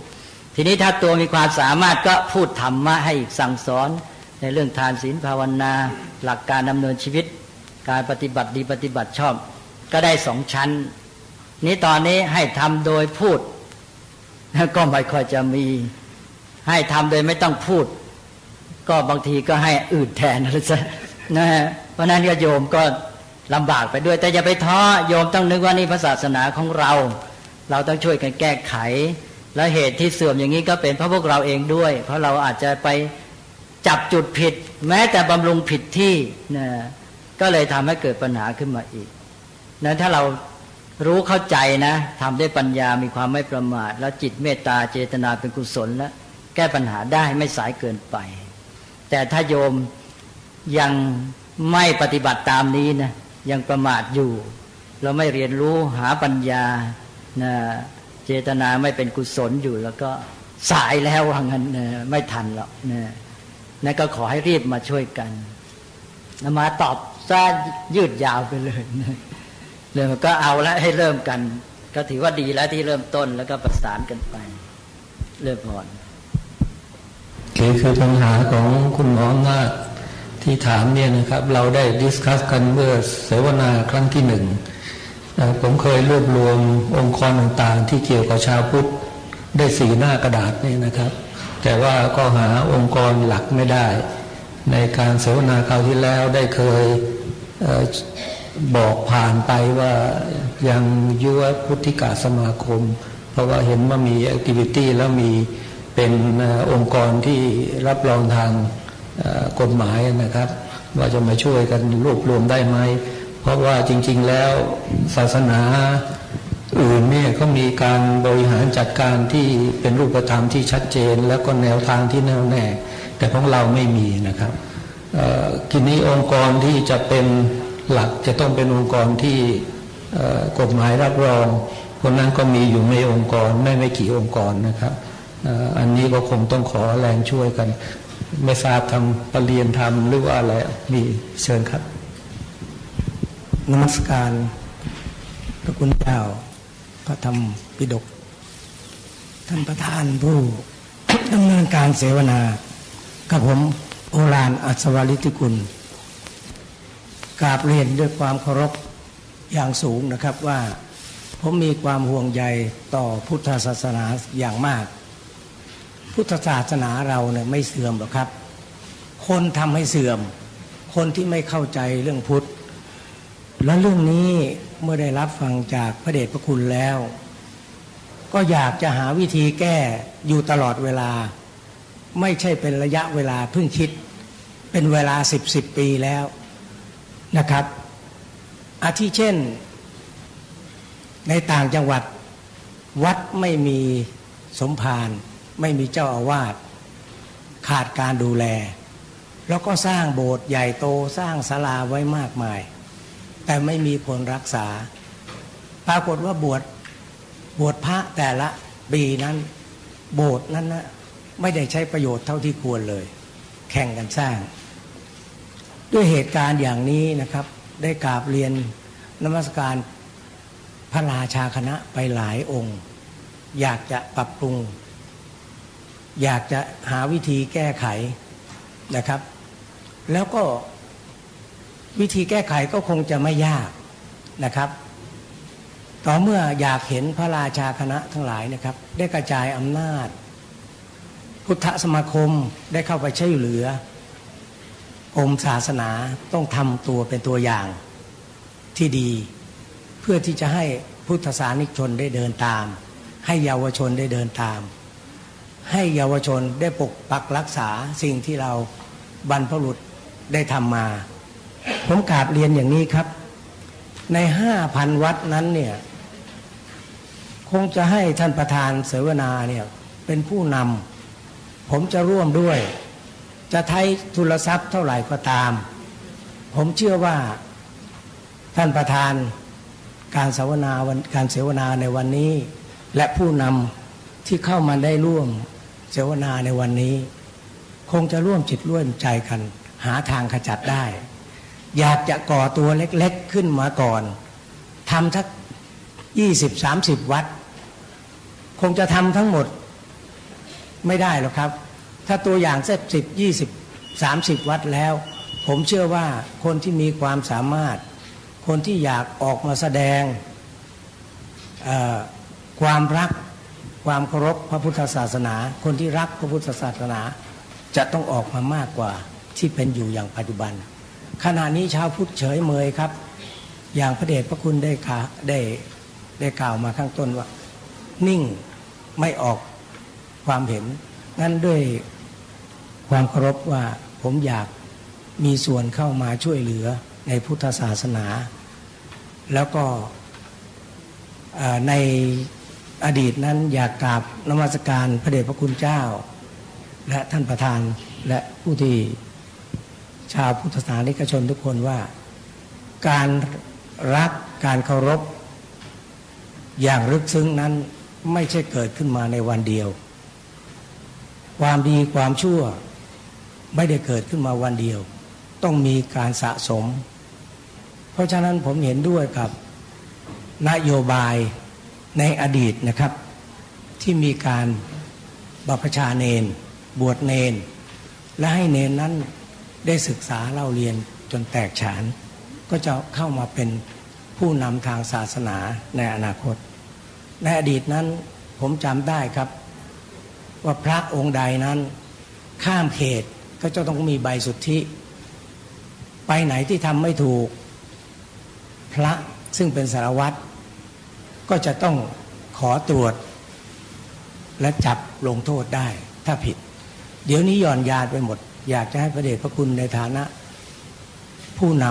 ทีนี้ถ้าตัวมีความสามารถก็พูดธรรมะให้สั่งสอนในเรื่องทานศีลภาวนาหลักการดำเนินชีวิตการปฏิบัติดีปฏิบัติชอบก็ได้สองชั้นนี้ตอนนี้ให้ทำโดยพูดก็ไม่ค่อยจะมีให้ทำโดยไม่ต้องพูดก็บางทีก็ให้อื่นแทนอะไรซะนะเพราะนั้นโยมก็ลำบากไปด้วยแต่อย่าไปท้อโยมต้องนึกว่านี่พระศาสนาของเราต้องช่วยกันแก้ไขและเหตุที่เสื่อมอย่างนี้ก็เป็นเพราะพวกเราเองด้วยเพราะเราอาจจะไปจับจุดผิดแม้แต่บำรุงผิดที่นะก็เลยทำให้เกิดปัญหาขึ้นมาอีกนั้นถ้าเรารู้เข้าใจนะทำด้วยปัญญามีความไม่ประมาทแล้วจิตเมตตาเจตนาเป็นกุศลแล้วแก้ปัญหาได้ไม่สายเกินไปแต่ถ้าโยมยังไม่ปฏิบัติตามนี้นะยังประมาทอยู่เราไม่เรียนรู้หาปัญญานะเจตนาไม่เป็นกุศลอยู่แล้วก็สายแล้วว่างั้นนะไม่ทันหรอกนะนั่นก็ขอให้รีบมาช่วยกันมาตอบซะยืดยาวไปเลยนะเลยก็เอาแล้วให้เริ่มกันก็ถือว่าดีแล้วที่เริ่มต้นแล้วก็ประสานกันไปเริ่มก่อนคือปัญหาของคุณหมออำนาจที่ถามเนี่ยนะครับเราได้ดิสคัสกันเมื่อเสวนาครั้งที่หนึ่ง ผมเคยรวบรวมองค์กรต่างๆที่เกี่ยวกับชาวพุทธได้4 หน้ากระดาษนี่นะครับ แต่ว่าก็หาองค์กรหลักไม่ได้ในการเสวนาคราวที่แล้วได้เคยบอกผ่านไปว่ายังยุวพุทธิกาสมาคมเพราะว่าเห็นว่ามีแอคทิวิตี้แล้วมีเป็นองค์กรที่รับรองทางกฎหมายนะครับว่าจะมาช่วยกันรวบรวมได้ไหมเพราะว่าจริงๆแล้วศาสนาอื่นเนี่ยเขามีการบริหารจัดการที่เป็นรูปธรรมที่ชัดเจนแล้วก็แนวทางที่แน่วแน่แต่ของเราไม่มีนะครับทีนี้องค์กรที่จะเป็นหลักจะต้องเป็นองค์กรที่กฎหมายรับรองคนนั้นก็มีอยู่ในองค์กรไม่กี่องค์กรนะครับอันนี้ก็คงต้องขอแรงช่วยกันไม่ทราบทำประเรียนทำหรือว่าอะไรมีเชิญครับนมัสการพระคุณเจ้าพระธรรมปิฎกท่านประธานผู้ ดำเนินการเสวนากับผมโอฬารอัศวฤทธิกุลกราบเรียนด้วยความเคารพอย่างสูงนะครับว่าผมมีความห่วงใยต่อพุทธศาสนาอย่างมากพุทธศาสนาเราเนี่ยไม่เสื่อมหรอกครับคนทำให้เสื่อมคนที่ไม่เข้าใจเรื่องพุทธและเรื่องนี้เมื่อได้รับฟังจากพระเดชพระคุณแล้วก็อยากจะหาวิธีแก้อยู่ตลอดเวลาไม่ใช่เป็นระยะเวลาเพิ่งคิดเป็นเวลา10 ปีแล้วนะครับอาทิเช่นในต่างจังหวัดวัดไม่มีสมภารไม่มีเจ้าอาวาสขาดการดูแลแล้วก็สร้างโบสถ์ใหญ่โตสร้างศาลาไว้มากมายแต่ไม่มีคนรักษาปรากฏว่าบวชพระแต่ละปีนั้นโบสถ์นั้นนะไม่ได้ใช้ประโยชน์เท่าที่ควรเลยแข่งกันสร้างด้วยเหตุการณ์อย่างนี้นะครับได้กราบเรียนนมัสการพระราชาคณะไปหลายองค์อยากจะปรับปรุงอยากจะหาวิธีแก้ไขนะครับแล้วก็วิธีแก้ไขก็คงจะไม่ยากนะครับต่อเมื่ออยากเห็นพระราชาคณะทั้งหลายนะครับได้กระจายอำนาจพุทธสมาคมได้เข้าไปช่วยเหลือกรมศาสนาต้องทำตัวเป็นตัวอย่างที่ดีเพื่อที่จะให้พุทธศาสนิกชนได้เดินตามให้เยาวชนได้เดินตามให้เยาวชนได้ปกปักรักษาสิ่งที่เราบรรพบุรุษได้ทำมาผมกราบเรียนอย่างนี้ครับใน 5,000 วัดนั้นเนี่ยคงจะให้ท่านประธานเสวนาเนี่ยเป็นผู้นำผมจะร่วมด้วยจะใช้ทุนทรัพย์เท่าไหร่ก็ตามผมเชื่อว่าท่านประธานการเสวนาในวันนี้และผู้นำที่เข้ามาได้ร่วมเสวนาในวันนี้คงจะร่วมจิตร่วมใจกันหาทางขจัดได้อยากจะก่อตัวเล็กๆขึ้นมาก่อนทำสัก20-30 วัดคงจะทำทั้งหมดไม่ได้หรอกครับถ้าตัวอย่างสัก10-20-30 วัดแล้วผมเชื่อว่าคนที่มีความสามารถคนที่อยากออกมาแสดงความรักความเคารพพระพุทธศาสนาคนที่รักพระพุทธศาสนาจะต้องออกมามากกว่าที่เป็นอยู่อย่างปัจจุบันขณะนี้ชาวพุทธเฉยเมยครับอย่างพระเดชพระคุณได้กล่าวมาข้างต้นว่านิ่งไม่ออกความเห็นงั้นด้วยความเคารพว่าผมอยากมีส่วนเข้ามาช่วยเหลือในพุทธศาสนาแล้วก็ในอดีตนั้นอยากกราบนมัสการพระเดชพระคุณเจ้าและท่านประธานและผู้ที่ชาวพุทธศาสนิกชนทุกคนว่าการรักการเคารพอย่างลึกซึ้งนั้นไม่ใช่เกิดขึ้นมาในวันเดียวความดีความชั่วไม่ได้เกิดขึ้นมาวันเดียวต้องมีการสะสมเพราะฉะนั้นผมเห็นด้วยกับนโยบายในอดีตนะครับที่มีการบรรพชาเณรบวชเณรและให้เณรนั้นได้ศึกษาเล่าเรียนจนแตกฉานก็จะเข้ามาเป็น ผู้นำทางศาสนาในอนาคตในอดีตนั้นผมจำได้ครับว่าพระองค์ใดนั้นข้ามเขตก็จะต้องมีใบสุทธิไปไหนที่ทำไม่ถูกพระซึ่งเป็นสารวัตรก็จะต้องขอตรวจและจับลงโทษได้ถ้าผิดเดี๋ยวนี้หย่อนยานไปหมดอยากจะให้พระเดชพระคุณในฐานะผู้น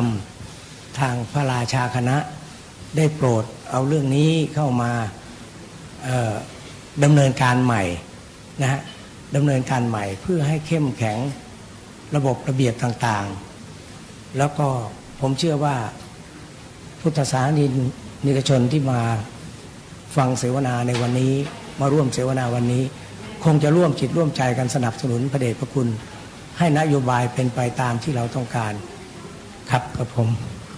ำทางพระราชาคณะได้โปรดเอาเรื่องนี้เข้ามาดำเนินการใหม่นะฮะดำเนินการใหม่เพื่อให้เข้มแข็งระบบระเบียบต่างๆแล้วก็ผมเชื่อว่าพุทธศาสนิกชนที่มาฟังเสวนาในวันนี้มาร่วมเสวนาวันนี้คงจะร่วมจิตร่วมใจกันสนับสนุนพระเดชพระคุณให้นโยบายเป็นไปตามที่เราต้องการครับกับผม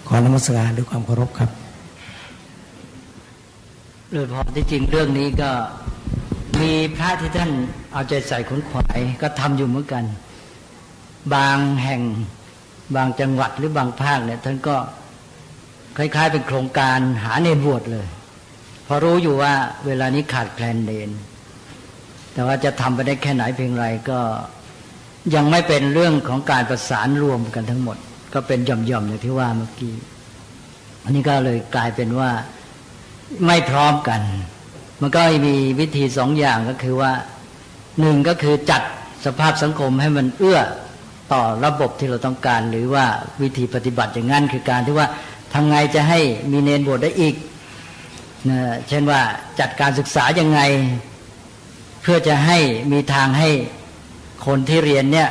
ขอนมัสการด้วยความเคารพครับโดยพอที่จริงเรื่องนี้ก็มีพระที่ท่านเอาใจใส่ขนขวายก็ทำอยู่เหมือนกันบางแห่งบางจังหวัดหรือบางภาคเนี่ยท่านก็คล้ายๆเป็นโครงการหาเนรบวชเลยเพราะรู้อยู่ว่าเวลานี้ขาดแคลนเนรแต่ว่าจะทำไปได้แค่ไหนเพียงไรก็ยังไม่เป็นเรื่องของการประสานรวมกันทั้งหมดก็เป็นหย่อมๆอย่างที่ว่าเมื่อกี้อันนี้ก็เลยกลายเป็นว่าไม่พร้อมกันมันก็มีวิธีสองอย่างก็คือว่าหนึ่งก็คือจัดสภาพสังคมให้มันเอื้อต่อระบบที่เราต้องการหรือว่าวิธีปฏิบัติอย่างนั้นคือการที่ว่าทำไงจะให้มีเนรบวชได้อีกนะเช่นว่าจัดการศึกษายังไงเพื่อจะให้มีทางให้คนที่เรียนเนี่ย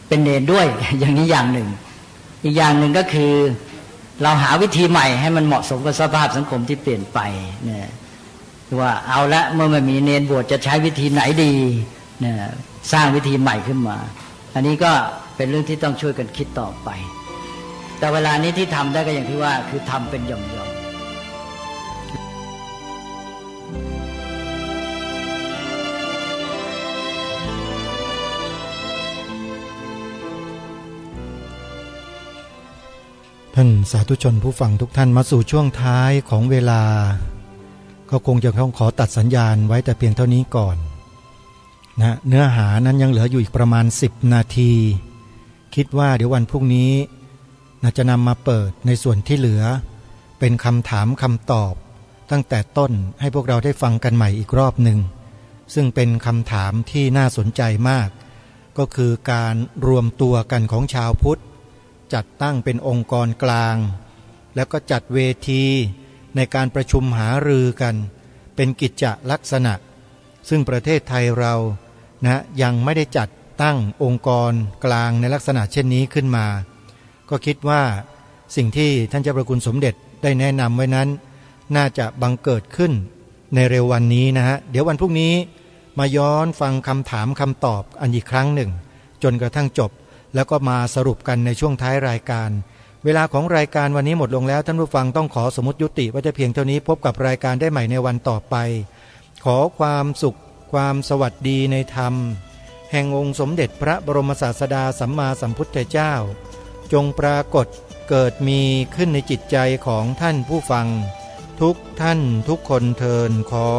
เป็นเนรด้วยอย่างนี้อย่างหนึ่งอีกอย่างหนึ่งก็คือเราหาวิธีใหม่ให้มันเหมาะสมกับสภาพสังคมที่เปลี่ยนไปเนี่ยว่าเอาละเมื่อไม่มีเนรบวชจะใช้วิธีไหนดีเนี่ยสร้างวิธีใหม่ขึ้นมาอันนี้ก็เป็นเรื่องที่ต้องช่วยกันคิดต่อไปแต่เวลานี้ที่ทำได้ก็อย่างที่ว่าคือทำเป็นหย่อมท่านสาธุชนผู้ฟังทุกท่านมาสู่ช่วงท้ายของเวลาก็คงจะต้องขอตัดสัญญาณไว้แต่เพียงเท่านี้ก่อนนะเนื้อหานั้นยังเหลืออยู่อีกประมาณ10 นาทีคิดว่าเดี๋ยววันพรุ่งนี้จะนำมาเปิดในส่วนที่เหลือเป็นคำถามคำตอบตั้งแต่ต้นให้พวกเราได้ฟังกันใหม่อีกรอบหนึ่งซึ่งเป็นคำถามที่น่าสนใจมากก็คือการรวมตัวกันของชาวพุทธจัดตั้งเป็นองค์กรกลางแล้วก็จัดเวทีในการประชุมหารือกันเป็นกิจจลักษณะซึ่งประเทศไทยเรายังไม่ได้จัดตั้งองค์กรกลางในลักษณะเช่นนี้ขึ้นมาก็คิดว่าสิ่งที่ท่านเจ้าประคุณสมเด็จได้แนะนำไว้นั้นน่าจะบังเกิดขึ้นในเร็ววันนี้เดี๋ยววันพรุ่งนี้มาย้อนฟังคำถามคำตอบอันอีกครั้งหนึ่งจนกระทั่งจบแล้วก็มาสรุปกันในช่วงท้ายรายการเวลาของรายการวันนี้หมดลงแล้วท่านผู้ฟังต้องขอสมมุติยุติว่าจะเพียงเท่านี้พบกับรายการได้ใหม่ในวันต่อไปขอความสุขความสวัสดีในธรรมแห่งองค์สมเด็จพระบรมศาสดาสัมมาสัมพุทธเจ้าจงปรากฏเกิดมีขึ้นในจิตใจของท่านผู้ฟังทุกท่านทุกคนเทินขอ